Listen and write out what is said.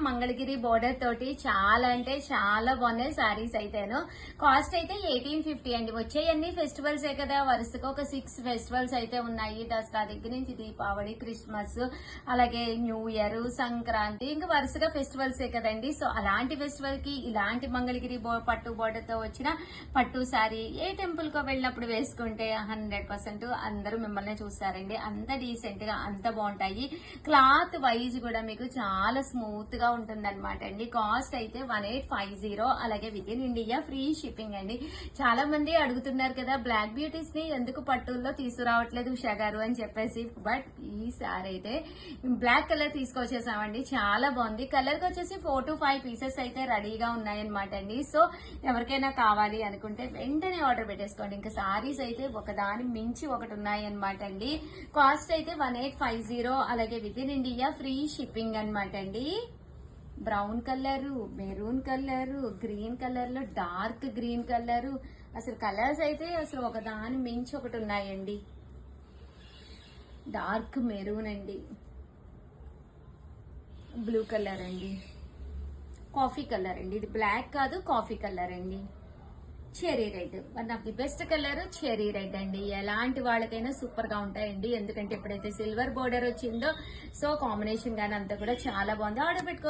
Mangalagiri border తోటి చాలా అంటే చాలా బాగున్నాయి సారీస్ అయితేను. కాస్ట్ అయితే 1850 అండి. వచ్చేయన్ని ఫెస్టివల్స్ కదా, వరుసగా ఒక 6 ఫెస్టివల్స్ అయితే ఉన్నాయి. దసరా దగ్గర నుంచి దీపావళి, క్రిస్మస్, అలాగే న్యూ ఇయర్, సంక్రాంతి, ఇంకా వరుసగా ఫెస్టివల్స్ కదండి. సో అలాంటి ఫెస్టివల్ కి ఇలాంటి మంగళగిరి పట్టు బోర్డర్ తో వచ్చిన పట్టు సారీ ఏ టెంపుల్ కో వెళ్ళినప్పుడు వేసుకుంటే 100% అందరూ మిమ్మల్ని చూస్తారండి. అంత డీసెంట్ గా అంత బాగుంటాయి. క్లాత్ వైజ్ కూడా మీకు చాలా స్మూత్ గా ఉంటుంది అనమాట అండి. కాస్ట్ అయితే 1850. అలాగే with in India free shipping అండి. చాలా మంది అడుగుతున్నారు కదా, బ్లాక్ బ్యూటీస్ ని ఎందుకు పట్టుల్లో తీసుకురావట్లేదు ఉషా గారు అని చెప్పేసి. బట్ ఈసారి అయితే బ్లాక్ కలర్ తీసుకొచ్చేసామండి. చాలా బాగుంది. కలర్ కి వచ్చేసి 4 to 5 పీసెస్ అయితే రెడీగా ఉన్నాయన్నమాట అండి. సో ఎవరికైనా కావాలి అనుకుంటే వెంటనే ఆర్డర్ పెట్టేసుకోండి. ఇంకా సారీస్ అయితే ఒకదాని మించి ఒకటి ఉన్నాయి అనమాట అండి. కాస్ట్ అయితే 1850. అలాగే with in India free shipping అనమాట అండి. Brown colour, maroon colour, green colour లో డార్క్ గ్రీన్ కలరు, అసలు కలర్స్ అయితే అసలు ఒకదాని మించి ఒకటి ఉన్నాయండి. డార్క్ మెరూన్ అండి, బ్లూ కలర్ అండి, కాఫీ కలర్ అండి. ఇది బ్లాక్ కాదు, కాఫీ కలర్ అండి. Cherry red, one of the best colour cherry red అండి. ఎలాంటి వాళ్ళకైనా సూపర్ గా ఉంటాయండి. ఎందుకంటే ఎప్పుడైతే సిల్వర్ బోర్డర్ వచ్చిందో సో కాంబినేషన్ గానీ అంతా కూడా చాలా బాగుంది. ఆర్డర్ పెట్టుకో.